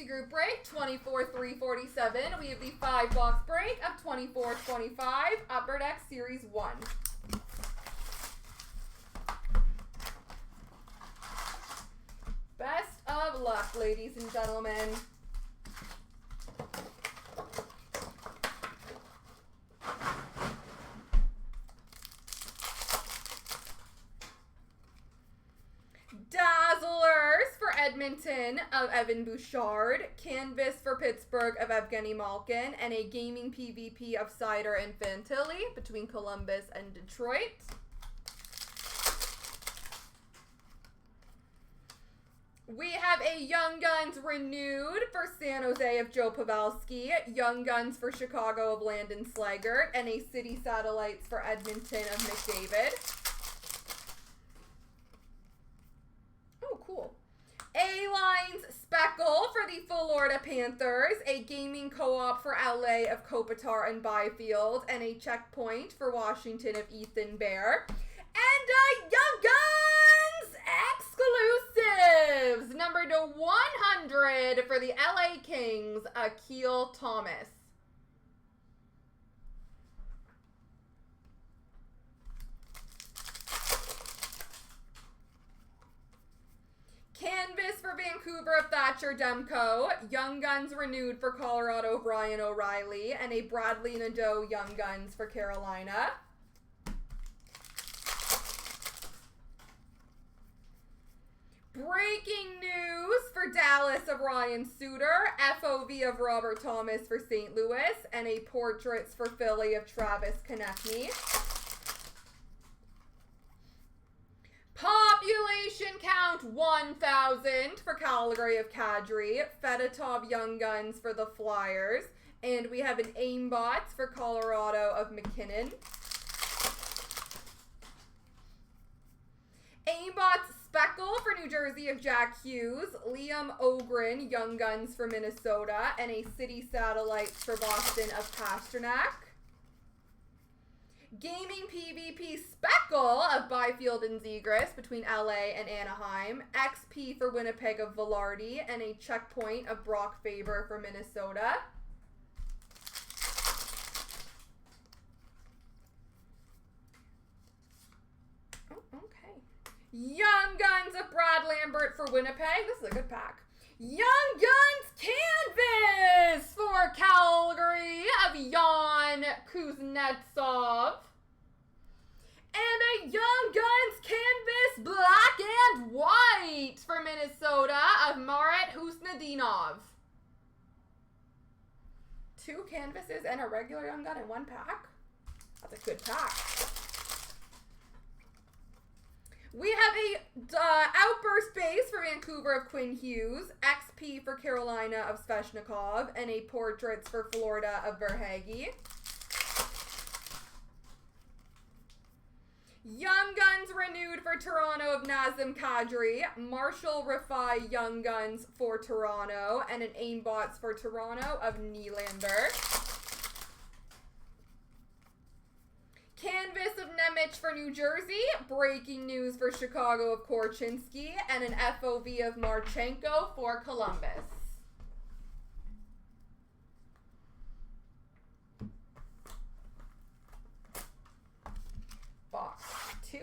group break, 24-347. We have the 5-box break of 24-25, Upper Deck Series 1. Best of luck, ladies and gentlemen. Dazzlers for Edmonton of Evan Bouchard. Canvas for Pittsburgh of Evgeny Malkin. And a gaming PvP of Cider and Fantilli between Columbus and Detroit. We have a Young Guns renewed for San Jose of Joe Pavelski. Young Guns for Chicago of Landon Slaggert. And a City Satellites for Edmonton of McDavid. Oh, cool. A-Lines Speckle for the Florida Panthers. A gaming co-op for LA of Kopitar and Byfield. And a checkpoint for Washington of Ethan Bear. And a Young Guns exclusives. Number to 100 for the LA Kings, Akil Thomas. Canvas for Vancouver of Thatcher Demko. Young Guns renewed for Colorado of Ryan O'Reilly. And a Bradley Nadeau Young Guns for Carolina. Breaking news for Dallas of Ryan Suter. FOV of Robert Thomas for St. Louis. And a Portraits for Philly of Travis Konechny. Population count 1,000 for Calgary of Kadri. Fedotov Young Guns for the Flyers. And we have an Aimbots for Colorado of McKinnon. Aimbots Speckle for New Jersey of Jack Hughes. Liam Ogren Young Guns for Minnesota. And a City Satellites for Boston of Pasternak. Gaming PvP Speckle of Byfield and Zegras between LA and Anaheim. XP for Winnipeg of Velarde. And a checkpoint of Brock Faber for Minnesota. Oh, okay. Young Guns of Brad Lambert for Winnipeg. This is a good pack. Young Guns Canvas for Calgary of Jan Kuznetsov. And a Young Guns Canvas Black and White for Minnesota of Marat Husnadinov. 2 canvases and a regular Young Gun in one pack. That's a good pack. We have a Outburst base for Vancouver of Quinn Hughes, XP for Carolina of Sveshnikov, and a Portraits for Florida of Verhaeghe. Young Guns renewed for Toronto of Nazem Kadri, Marshall Rafai Young Guns for Toronto, and an Aimbots for Toronto of Nylander. Canvas of Nemec for New Jersey. Breaking news for Chicago of Korchinski. And an FOV of Marchenko for Columbus. Box 2.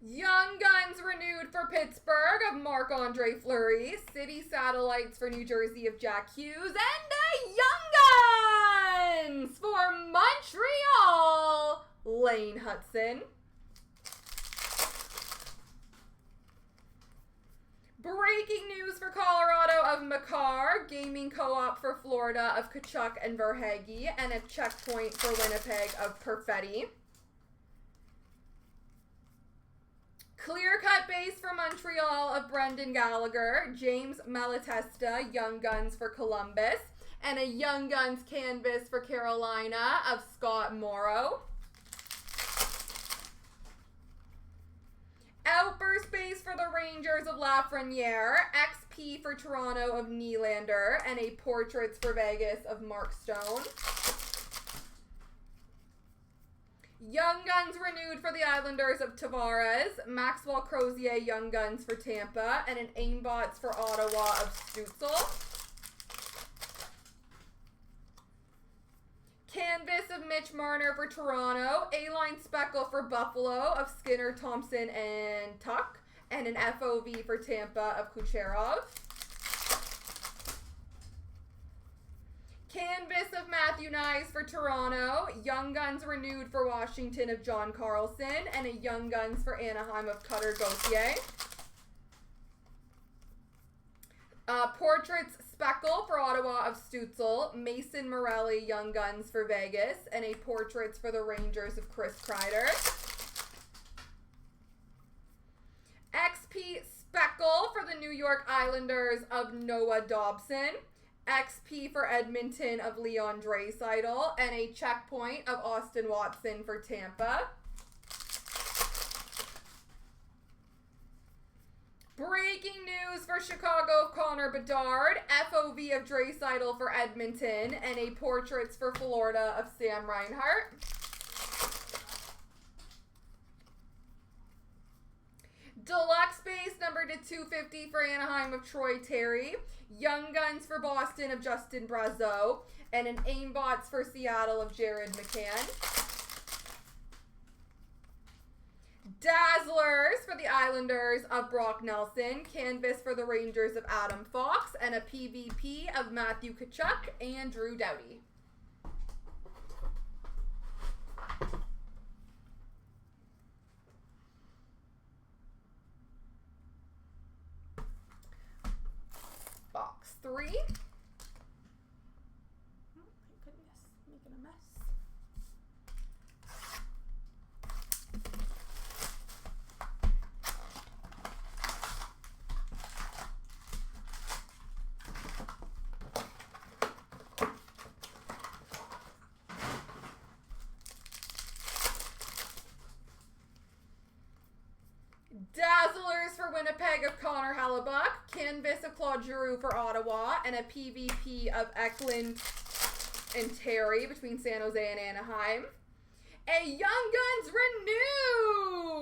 Young Guns renewed for Pittsburgh of Marc-Andre Fleury. City Satellites for New Jersey of Jack Hughes. And a Young Guns for Montreal, Lane Hudson. Breaking news for Colorado of Makar. Gaming co-op for Florida of Kachuk and Verhaeghe. And a checkpoint for Winnipeg of Perfetti. Clear cut base for Montreal of Brendan Gallagher. James Malatesta, Young Guns for Columbus. And a Young Guns canvas for Carolina of Scott Morrow. Outburst base for Rangers of Lafreniere, XP for Toronto of Nylander, and a Portraits for Vegas of Mark Stone. Young Guns renewed for the Islanders of Tavares, Maxwell Crozier Young Guns for Tampa, and an Aimbots for Ottawa of Stützle. Canvas of Mitch Marner for Toronto, A-line Speckle for Buffalo of Skinner, Thompson, and Tuck, and an FOV for Tampa of Kucherov. Canvas of Matthew Nyes for Toronto, Young Guns renewed for Washington of John Carlson, and a Young Guns for Anaheim of Cutter Gauthier. Portraits Speckle for Ottawa of Stützle, Mason Morelli Young Guns for Vegas, and a Portraits for the Rangers of Chris Kreider. XP Speckle for the New York Islanders of Noah Dobson, XP for Edmonton of Leon Draisaitl, and a checkpoint of Austin Watson for Tampa. Breaking news for Chicago of Connor Bedard, FOV of Draisaitl for Edmonton, and a Portraits for Florida of Sam Reinhart. Deluxe base number to 250 for Anaheim of Troy Terry, Young Guns for Boston of Justin Brazeau, and an Aimbots for Seattle of Jared McCann. Dazzlers for the Islanders of Brock Nelson, Canvas for the Rangers of Adam Fox, and a PvP of Matthew Tkachuk and Drew Doughty. Box 3. Oh my goodness, making a mess. Dazzlers for Winnipeg of Connor Hellebuck, Canvas of Claude Giroux for Ottawa, and a PvP of Eklund and Terry between San Jose and Anaheim. A Young Guns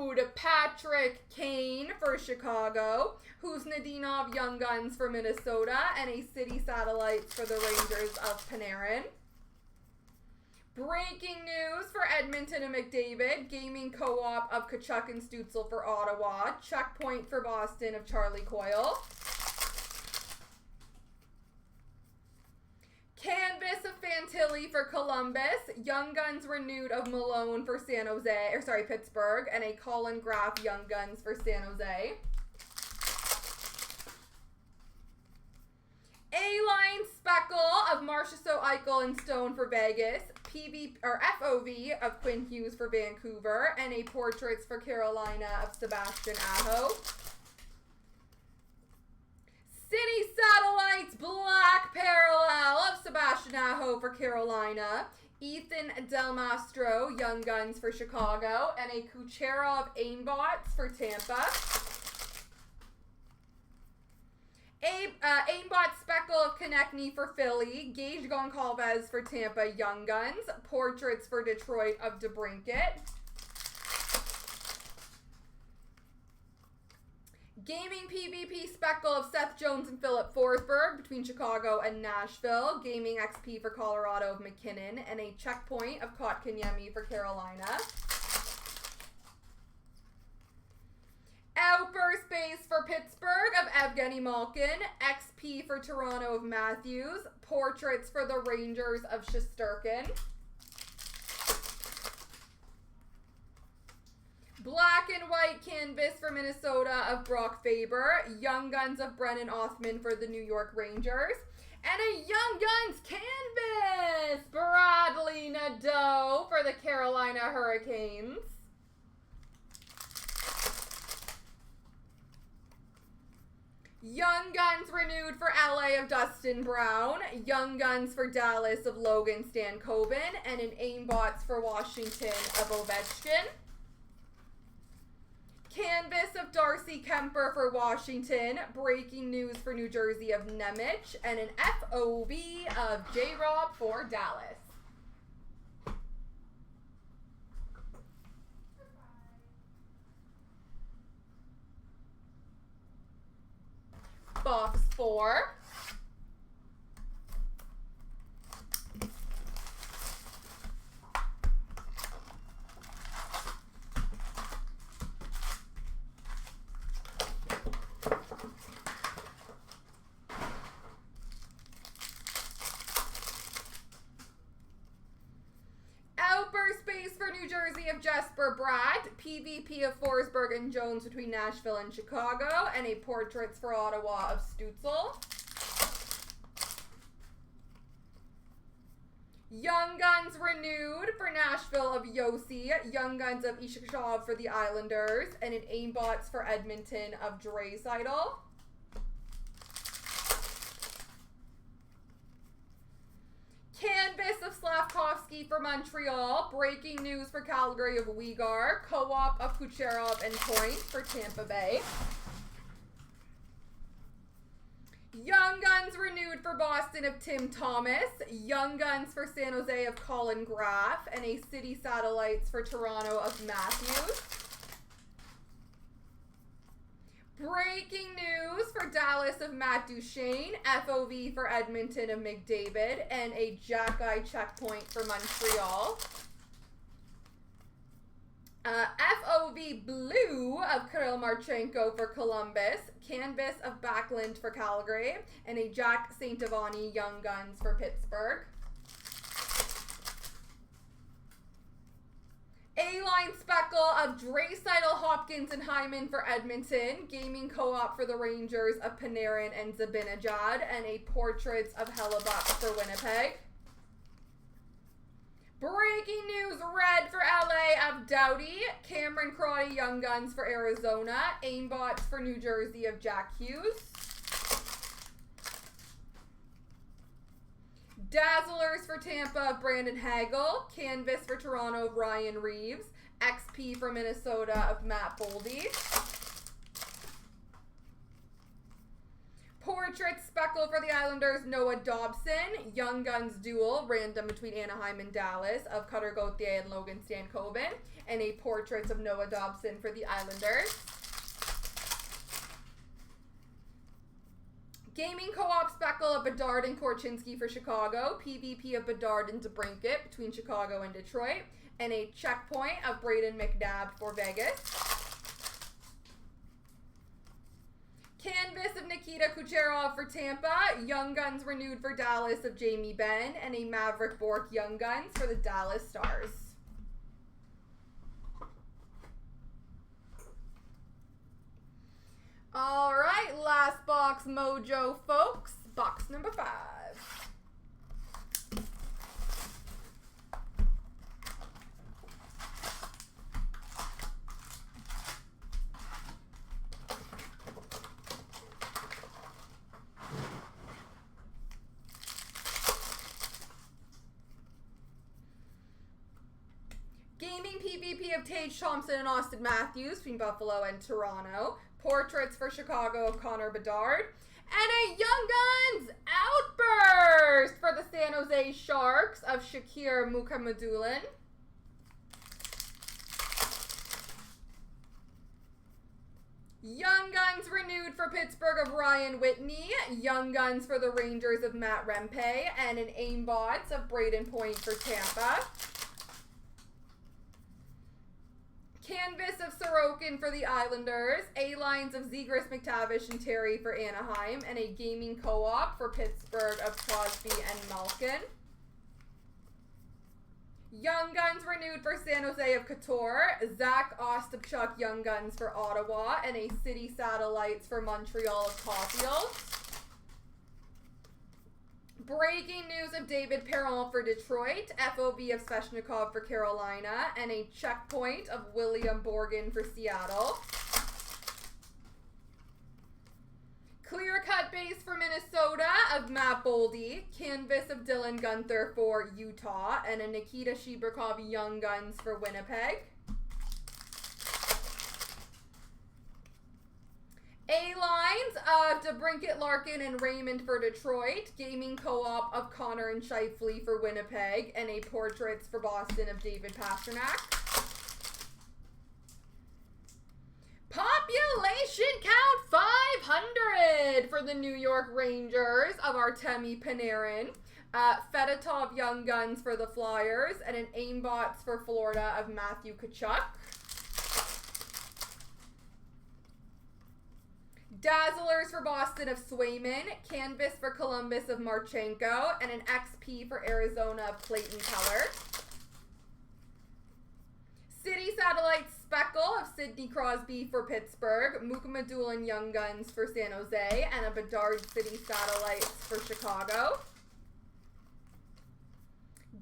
renewed Patrick Kane for Chicago, Kuznetsov Young Guns for Minnesota, and a City Satellites for the Rangers of Panarin. Breaking news for Edmonton and McDavid, Gaming Co-op of Tkachuk and Stützle for Ottawa, Checkpoint for Boston of Charlie Coyle. Canvas of Fantilli for Columbus, Young Guns renewed of Malone for Pittsburgh, and a Colin Graf Young Guns for San Jose. A-line Speckle of Marchessault, Eichel, and Stone for Vegas, FOV of Quinn Hughes for Vancouver, and a Portraits for Carolina of Sebastian Aho. City Satellites Black Parallel of Sebastian Aho for Carolina, Ethan Del Mastro Young Guns for Chicago, and a Kucherov Aimbots for Tampa. Aimbot Speckle of Konechny for Philly, Gage Goncalves for Tampa Young Guns, Portraits for Detroit of DeBrincat. Gaming PvP Speckle of Seth Jones and Philip Forsberg between Chicago and Nashville, Gaming XP for Colorado of McKinnon, and a checkpoint of Kotkaniemi for Carolina. Outburst base for Pittsburgh of Evgeny Malkin, XP for Toronto of Matthews, Portraits for the Rangers of Shesterkin. Black and white canvas for Minnesota of Brock Faber, Young Guns of Brennan Othman for the New York Rangers, and a Young Guns canvas, Bradley Nadeau for the Carolina Hurricanes. Young Guns renewed for LA of Dustin Brown, Young Guns for Dallas of Logan Stankoven, and an Aimbots for Washington of Ovechkin. Canvas of Darcy Kemper for Washington. Breaking news for New Jersey of Nemec. And an FOV of J-Rob for Dallas. Box 4. Outburst base for New Jersey of Jesper Bratt, PvP of Forsberg and Jones between Nashville and Chicago, and a Portraits for Ottawa of Stützle. Young Guns renewed for Nashville of Yossi, Young Guns of Ishikshov for the Islanders, and an Aimbots for Edmonton of Draisaitl. Canvas of Slavkovsky for Montreal. Breaking news for Calgary of Uyghur. Co-op of Kucherov and Point for Tampa Bay. Young Guns renewed for Boston of Tim Thomas. Young Guns for San Jose of Colin Graff. And a City Satellites for Toronto of Matthews. Breaking news for Dallas of Matt Duchene, FOV for Edmonton of McDavid, and a Jack-Eye checkpoint for Montreal. FOV blue of Kirill Marchenko for Columbus, Canvas of Backlund for Calgary, and a Jack St. Ivany Young Guns for Pittsburgh. A-line speckle of Draisaitl, Hopkins, and Hyman for Edmonton. Gaming co-op for the Rangers of Panarin and Zabinajad. And a Portraits of Hellebuck for Winnipeg. Breaking news, red for LA of Doughty. Cameron Crotty, Young Guns for Arizona. Aimbots for New Jersey of Jack Hughes. Dazzlers for Tampa of Brandon Hagel. Canvas for Toronto of Ryan Reeves. XP for Minnesota of Matt Boldy. Portrait Speckle for the Islanders, Noah Dobson. Young Guns Duel, random between Anaheim and Dallas, of Cutter Gauthier and Logan Stankoven. And a Portraits of Noah Dobson for the Islanders. Gaming co-op speckle of Bedard and Korchinski for Chicago. PvP of Bedard and DeBrincat between Chicago and Detroit. And a checkpoint of Braden McNabb for Vegas. Canvas of Nikita Kucherov for Tampa. Young Guns renewed for Dallas of Jamie Benn. And a Maverick Bork Young Guns for the Dallas Stars. All right, last box mojo, folks. Box number 5. Gaming PvP of Tage Thompson and Austin Matthews between Buffalo and Toronto. Portraits for Chicago of Connor Bedard. And a Young Guns outburst for the San Jose Sharks of Shakir Mukhamadullin. Young Guns renewed for Pittsburgh of Ryan Whitney. Young Guns for the Rangers of Matt Rempe. And an Aimbots of Braden Point for Tampa. Canvas of Sorokin for the Islanders. A-lines of Zegras, McTavish, and Terry for Anaheim. And a gaming co-op for Pittsburgh of Crosby and Malkin. Young Guns renewed for San Jose of Couture. Zach Ostapchuk Young Guns for Ottawa. And a City Satellites for Montreal of Caulfield. Breaking news of David Perron for Detroit, FOV of Sveshnikov for Carolina, and a checkpoint of William Borgen for Seattle. Clear cut base for Minnesota of Matt Boldy, canvas of Dylan Gunther for Utah, and a Nikita Shibrakov Young Guns for Winnipeg. of DeBrincat, Larkin, and Raymond for Detroit. Gaming co-op of Connor and Scheifele for Winnipeg. And a Portraits for Boston of David Pastrnak. Population count 500 for the New York Rangers of Artemi Panarin. Fedotov Young Guns for the Flyers. And an Aimbots for Florida of Matthew Tkachuk. Dazzlers for Boston of Swayman, Canvas for Columbus of Marchenko, and an XP for Arizona of Clayton Keller. City Satellite Speckle of Sidney Crosby for Pittsburgh, Mukamadulin Young Guns for San Jose, and a Bedard City Satellites for Chicago.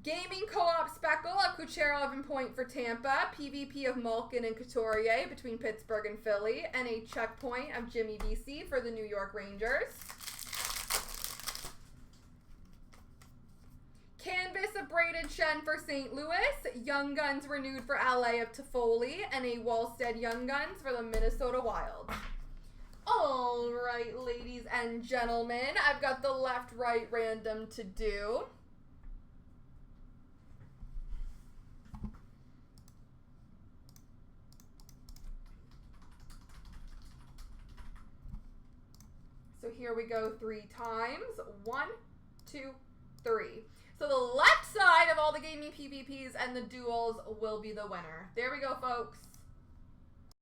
Gaming Co-op Speckle of Kucherov and Point for Tampa, PvP of Malkin and Couturier between Pittsburgh and Philly, and a Checkpoint of Jimmy VC for the New York Rangers. Canvas of Braden Shen for St. Louis, Young Guns renewed for LA of Toffoli, and a Wallstead Young Guns for the Minnesota Wild. All right, ladies and gentlemen, I've got the left-right random to do. So here we go 3 times. 1, 2, 3. So the left side of all the gaming PvPs and the duels will be the winner. There we go, folks.